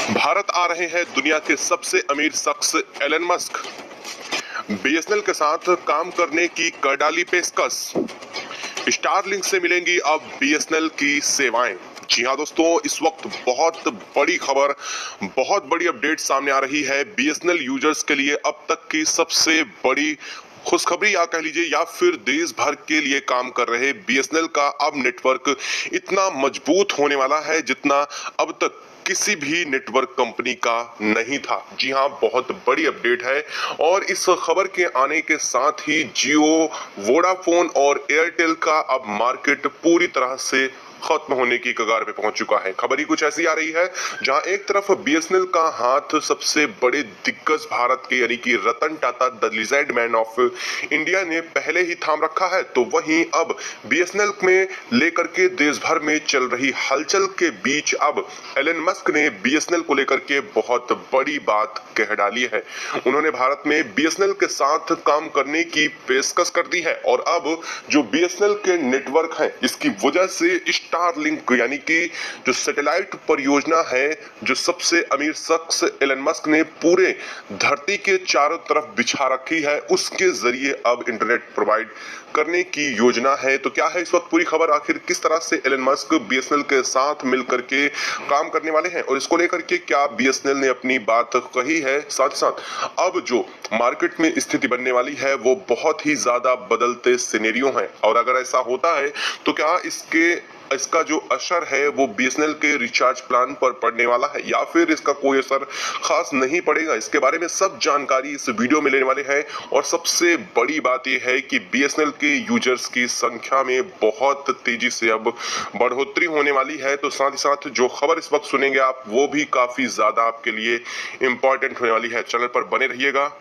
भारत आ रहे हैं दुनिया के सबसे अमीर शख्स एलन मस्क। बीएसएनएल के साथ काम करने की कर डाली पेशकश। स्टारलिंक से मिलेंगी अब बीएसएनएल की सेवाएं। जी हां दोस्तों, इस वक्त बहुत बड़ी खबर, बहुत बड़ी अपडेट सामने आ रही है। बीएसएनएल यूजर्स के लिए अब तक की सबसे बड़ी खुशखबरी या कह लीजिए, या फिर देश भर के लिए काम कर रहे बीएसएनएल का अब नेटवर्क इतना मजबूत होने वाला है जितना अब तक किसी भी नेटवर्क कंपनी का नहीं था। जी हां, बहुत बड़ी अपडेट है और इस खबर के आने के साथ ही जियो, वोडाफोन और एयरटेल का अब मार्केट पूरी तरह से खत्म होने की कगार पे पहुंच चुका है। खबर ही कुछ ऐसी आ रही है जहां एक तरफ बीएसएनएल का हाथ सबसे बड़े दिग्गज भारत के यानी कि Ratan Tata, the legend man of India ने पहले ही थाम रखा है, तो वहीं अब बीएसएनएल में लेकर के देश भर में चल रही हलचल के बीच अब एलन मस्क ने बीएसएनएल को लेकर के बहुत बड़ी बात कह डाली है। उन्होंने भारत में बीएसएनएल के साथ काम करने की पेशकश कर दी है और अब जो बीएसएनएल के नेटवर्क है इसकी वजह से स्टारलिंक यानी कि जो सैटेलाइट परियोजना है, जो सबसे अमीर शख्स एलन मस्क ने पूरे धरती के चारों तरफ बिछा रखी है, उसके जरिए अब इंटरनेट प्रोवाइड करने की योजना है। तो क्या है इस वक्त पूरी खबर, आखिर किस तरह से एलन मस्क बीएसएनएल के साथ मिलकर के काम करने वाले हैं और इसको लेकर के क्या बीएसएनएल ने अपनी बात कही है। साथ ही साथ अब जो मार्केट में स्थिति बनने वाली है वो बहुत ही ज्यादा बदलते सिनेरियो है और अगर ऐसा होता है तो क्या इसका जो असर है वो बीएसएनएल के रिचार्ज प्लान पर पड़ने वाला है या फिर इसका कोई असर खास नहीं पड़ेगा। इसके बारे में सब जानकारी इस वीडियो में लेने वाले हैं और सबसे बड़ी बात यह है कि बीएसएनएल के यूजर्स की संख्या में बहुत तेजी से अब बढ़ोतरी होने वाली है। तो साथ ही साथ जो खबर इस वक्त सुनेंगे आप वो भी काफी ज्यादा आपके लिए इंपॉर्टेंट होने वाली है। चैनल पर बने रहिएगा,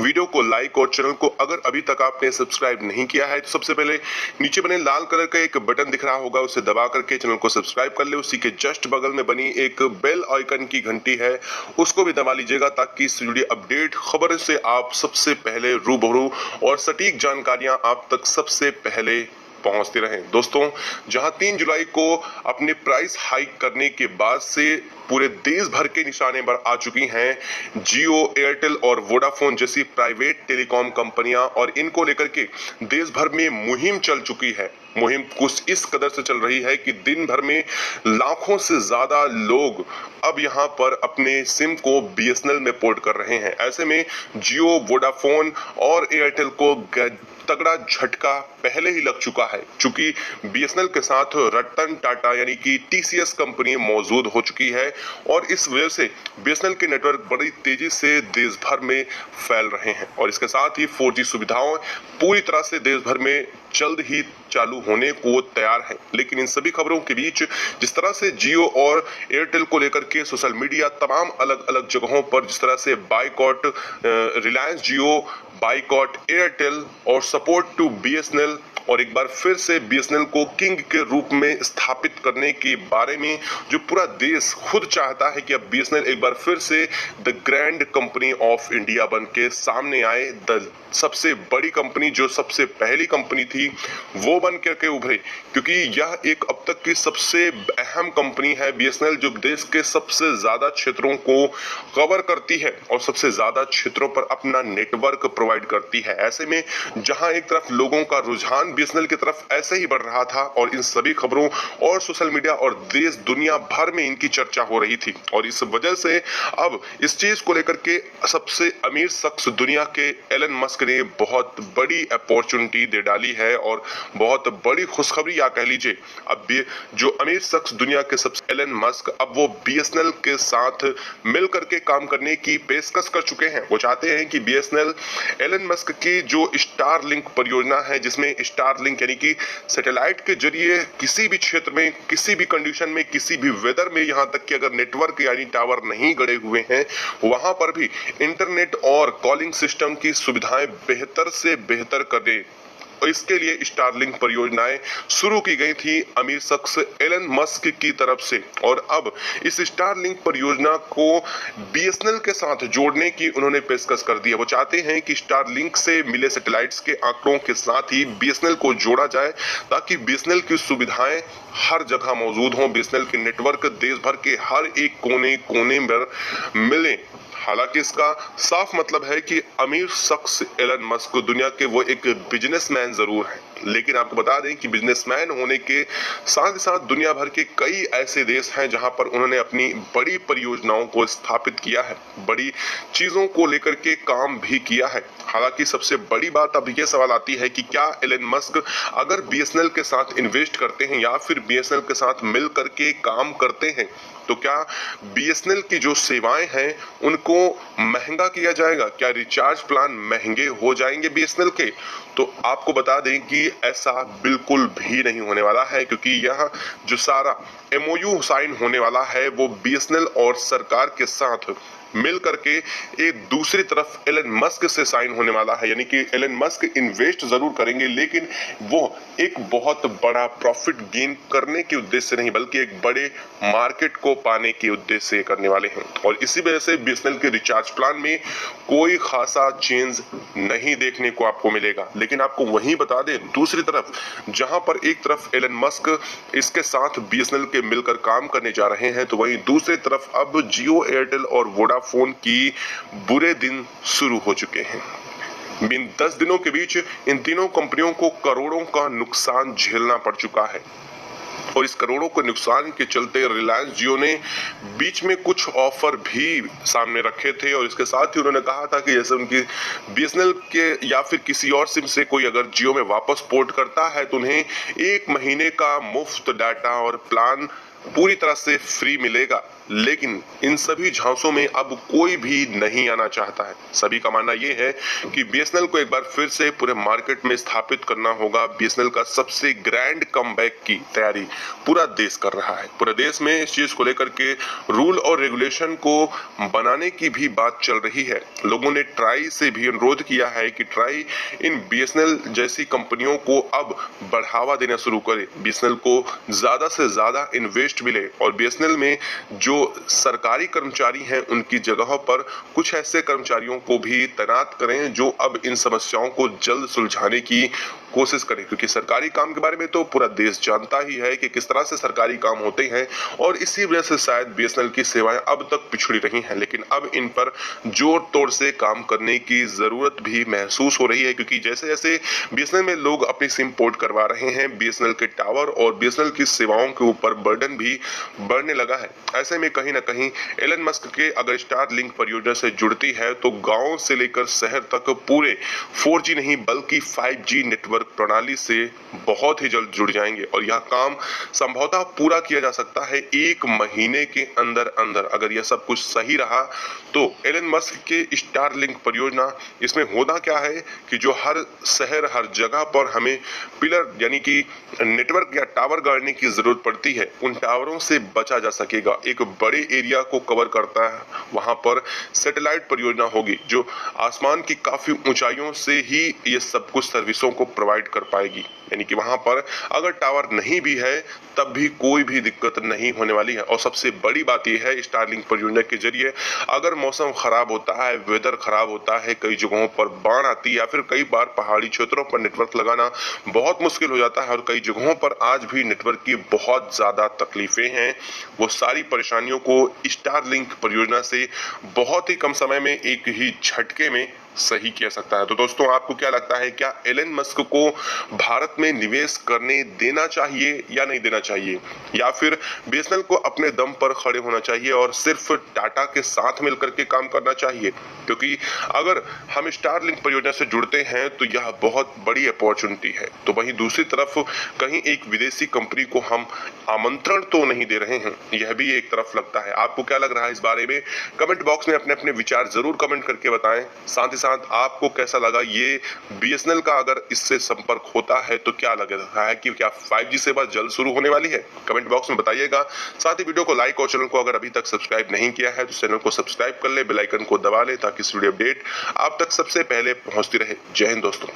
वीडियो को लाइक और चैनल को अगर अभी तक आपने सब्सक्राइब नहीं किया है तो सबसे पहले नीचे बने लाल कलर का एक बटन दिख रहा होगा, उसे दबा करके चैनल को सब्सक्राइब कर ले। उसी के जस्ट बगल में बनी एक बेल आइकन की घंटी है, उसको भी दबा लीजिएगा ताकि इससे जुड़ी अपडेट खबर से आप सबसे पहले रूबरू और सटीक जानकारियां आप तक सबसे पहले पहुंचते रहें। दोस्तों, जहां 3 जुलाई को अपने प्राइस हाइक करने के बाद से पूरे देश भर के निशाने पर आ चुकी हैं जियो, एयरटेल और वोडाफोन जैसी प्राइवेट टेलीकॉम कंपनियां और इनको लेकर के देश भर में मुहिम चल चुकी है। मुहिम कुछ इस कदर से चल रही है कि दिन भर में लाखों से ज्यादा लोग अब यहां पर अपने सिम को बीएसएनएल में पोर्ट कर रहे हैं। ऐसे में जियो, वोडाफोन और एयरटेल को तगड़ा झटका पहले ही लग चुका है, चूंकि बीएसएनएल के साथ रतन टाटा यानी कि टीसीएस कंपनी मौजूद हो चुकी है और इस वजह से बीएसएनएल के नेटवर्क बड़ी तेजी से देश भर में फैल रहे हैं और इसके साथ ही 4G सुविधाओं पूरी तरह से देश भर में जल्द ही चालू होने को तैयार है। लेकिन इन सभी खबरों के बीच जिस तरह से जियो और एयरटेल को लेकर के सोशल मीडिया तमाम अलग अलग जगहों पर जिस तरह से बाइकॉट रिलायंस जियो, बाइकॉट एयरटेल और सपोर्ट टू बीएसएनएल और एक बार फिर से बीएसएनएल को किंग के रूप में स्थापित करने के बारे में जो पूरा देश खुद चाहता है कि अब बीएसएनएल एक बार फिर से the grand company of India बन के सामने आए, द सबसे बड़ी कंपनी जो सबसे पहली कंपनी थी वो बन करके उभरे, क्योंकि यह एक अब तक की सबसे अहम कंपनी है बीएसएनएल जो देश के सबसे ज्यादा क्षेत्रों को कवर करती है और सबसे ज्यादा क्षेत्रों पर अपना नेटवर्क प्रोवाइड करती है। ऐसे में जहां एक तरफ लोगों का रुझान बीएसएनएल की तरफ ऐसे ही बढ़ रहा था और इन सभी खबरों और सोशल मीडिया और देश दुनिया भर में इनकी चर्चा हो रही थी और इस वजह से अब इस चीज को लेकर के सबसे अमीर शख्स दुनिया के एलन मस्क ने बहुत बड़ी अपॉर्चुनिटी दे डाली है और बहुत बड़ी खुशखबरी या कह लीजिए, अब जो अमीर शख्स दुनिया के सबसे एलन मस्क अब वो बीएसएनएल के साथ मिल करके काम करने की पेशकश कर चुके हैं। वो चाहते हैं कि बीएसएनएल एलन मस्क की जो स्टारलिंक परियोजना है, जिसमें स्टारलिंक यानी कि सैटेलाइट के जरिए किसी भी क्षेत्र में, किसी भी कंडीशन में, किसी भी वेदर में, यहां तक कि अगर नेटवर्क यानी टावर नहीं गड़े हुए हैं वहां पर भी इंटरनेट और कॉलिंग सिस्टम की सुविधाएं बेहतर से बेहतर करे और इसके लिए स्टारलिंक परियोजनाएं शुरू की गई थी अमीर शख्स एलन मस्क की तरफ से। और अब इस स्टारलिंक परियोजना को बीएसएनएल के साथ जोड़ने की उन्होंने पेशकश कर दी है। वो चाहते हैं कि स्टारलिंक से मिले सैटेलाइट्स के आंकड़ों के साथ ही बीएसएनएल को जोड़ा जाए, ताकि बीएसएनएल की सुविधाएं हर जगह मौजूद हों, बीएसएनएल के नेटवर्क देश भर के हर एक कोने कोने में मिले। हालांकि इसका साफ मतलब है कि अमीर शख्स एलन मस्क दुनिया के वो एक बिजनेसमैन जरूर है, लेकिन आपको बता दें कि बिजनेसमैन होने के साथ ही साथ दुनिया भर के कई ऐसे देश हैं जहां पर उन्होंने अपनी बड़ी परियोजनाओं को स्थापित किया है, बड़ी चीजों को लेकर के काम भी किया है। हालांकि सबसे बड़ी बात अब यह सवाल आती है कि क्या एलन मस्क अगर बीएसएनएल के साथ इन्वेस्ट करते हैं या फिर बीएसएनएल के साथ मिल करके काम करते हैं, तो क्या बीएसएनएल की जो सेवाएं हैं उनको महंगा किया जाएगा? क्या रिचार्ज प्लान महंगे हो जाएंगे बीएसएनएल के? तो आपको बता दें कि ऐसा बिल्कुल भी नहीं होने वाला है, क्योंकि यह जो सारा एमओयू साइन होने वाला है वो बीएसएनएल और सरकार के साथ मिल करके एक दूसरी तरफ एलन मस्क से साइन होने वाला है। यानी कि एलन मस्क इन्वेस्ट जरूर करेंगे, लेकिन वो एक बहुत बड़ा प्रॉफिट गेन करने के उद्देश्य से नहीं, बल्कि एक बड़े मार्केट को पाने के उद्देश्य से करने वाले हैं। और इसी वजह से बीएसएनएल के रिचार्ज प्लान में कोई खासा चेंज नहीं देखने को आपको मिलेगा। लेकिन आपको वहीं बता दें, दूसरी तरफ जहां पर एक तरफ एलन मस्क इसके साथ बीएसएनएल के मिलकर काम करने जा रहे हैं, तो वहीं दूसरी तरफ अब जियो, एयरटेल और वोडाफोन की बुरे दिन शुरू हो चुके हैं। इन 10 दिनों के बीच इन तीनों कंपनियों को करोड़ों का नुकसान झेलना पड़ चुका है। और इस करोड़ों के नुकसान के चलते रिलायंस जियो ने बीच में कुछ ऑफर भी सामने रखे थे, और इसके साथ ही उन्होंने कहा था कि जैसे उनकी बीएसएनएल के या फिर किसी और सिम से कोई अगर जियो में वापस पोर्ट करता है तो उन्हें 1 महीने का मुफ्त डाटा और प्लान पूरी तरह से फ्री मिलेगा। लेकिन इन सभी झांसों में अब कोई भी नहीं आना चाहता है। सभी का मानना यह है कि बीएसएनएल को एक बार फिर से पूरे मार्केट में स्थापित करना होगा। बीएसएनएल का सबसे ग्रैंड कमबैक की तैयारी पूरा देश कर रहा है। पूरे देश में इस चीज को लेकर के रूल और रेगुलेशन को बनाने की भी बात चल रही है। लोगों ने ट्राई से भी अनुरोध किया है कि ट्राई इन बीएसएनएल जैसी कंपनियों को अब बढ़ावा देना शुरू करे, बीएसएनएल को ज्यादा से ज्यादा इन्वेस्ट मिले, और बीएसएनएल में जो सरकारी कर्मचारी हैं उनकी जगहों पर कुछ ऐसे कर्मचारियों को भी तैनात करें जो अब इन समस्याओं को जल्द सुलझाने की कोशिश करें। क्योंकि सरकारी काम के बारे में तो पूरा देश जानता ही है कि किस तरह से सरकारी काम होते हैं, और इसी वजह से शायद बीएसएनएल की सेवाएं अब तक पिछड़ी रही हैं। लेकिन अब इन पर जोर तोड़ से काम करने की जरूरत भी महसूस हो रही है, क्योंकि जैसे जैसे बीएसएनएल में लोग अपनी सिम पोर्ट करवा रहे हैं, बीएसएनएल के टावर और बीएसएनएल की सेवाओं के ऊपर बर्डन भी बढ़ने लगा है। ऐसे में कहीं ना कहीं एलन मस्क के अगर स्टारलिंक परियोजना से जुड़ती है तो गांव से लेकर शहर तक पूरे 4G नहीं बल्कि 5G नेटवर्क प्रणाली से बहुत ही जल्द जुड़ जाएंगे, और यह काम संभवतः पूरा किया जा सकता है 1 महीने के अंदर अंदर। अगर यह सब कुछ सही रहा तो एलन मस्क के स्टारलिंक परियोजना, इसमें होना क्या है कि जो हर शहर हर जगह पर हमें पिलर यानी कि नेटवर्क या टावर गाड़ने की जरूरत पड़ती है, उन टावरों से बचा जा सकेगा। एक बड़े एरिया को कवर करता है, वहां पर सैटेलाइट परियोजना होगी जो आसमान की काफी ऊंचाइयों से ही ये सब कुछ सर्विसों को प्रोवाइड कर पाएगी। यानी कि वहां पर अगर टावर नहीं भी है तब भी कोई भी दिक्कत नहीं होने वाली है। और सबसे बड़ी बात यह है, स्टारलिंक परियोजना के जरिए अगर मौसम खराब होता है, वेदर खराब होता है, कई जगहों पर बाढ़ आती है या फिर कई बार पहाड़ी क्षेत्रों पर नेटवर्क लगाना बहुत मुश्किल हो जाता है, और कई जगहों पर आज भी नेटवर्क की बहुत ज्यादा तकलीफें हैं, वो सारी परेशानियों को स्टारलिंक परियोजना से बहुत ही कम समय में एक ही झटके में सही किया सकता है। तो दोस्तों, आपको क्या लगता है, क्या एलन मस्क को भारत में निवेश करने देना चाहिए या नहीं देना चाहिए, या फिर बीएसएनएल को अपने दम पर खड़े होना चाहिए और सिर्फ टाटा के साथ मिलकर के काम करना चाहिए? क्योंकि अगर हम स्टारलिंक परियोजना से जुड़ते हैं तो यह बहुत बड़ी अपॉर्चुनिटी है, तो वहीं दूसरी तरफ कहीं एक विदेशी कंपनी को हम आमंत्रण तो नहीं दे रहे हैं, यह भी एक तरफ लगता है। आपको क्या लग रहा है इस बारे में? कमेंट बॉक्स में अपने अपने विचार जरूर कमेंट करके बताएं। साथ ही साथ आपको कैसा लगा ये बीएसएनएल का अगर इससे संपर्क होता है तो क्या लग रहा है कि क्या 5G सेवा जल्द शुरू होने वाली है? कमेंट बॉक्स में बताइएगा। साथ ही वीडियो को लाइक और चैनल को अगर अभी तक सब्सक्राइब नहीं किया है तो चैनल को सब्सक्राइब कर ले, बेल आइकन को दबा ले ताकि इस वीडियो अपडेट आप तक सबसे पहले पहुंचती रहे। जय हिंद दोस्तों।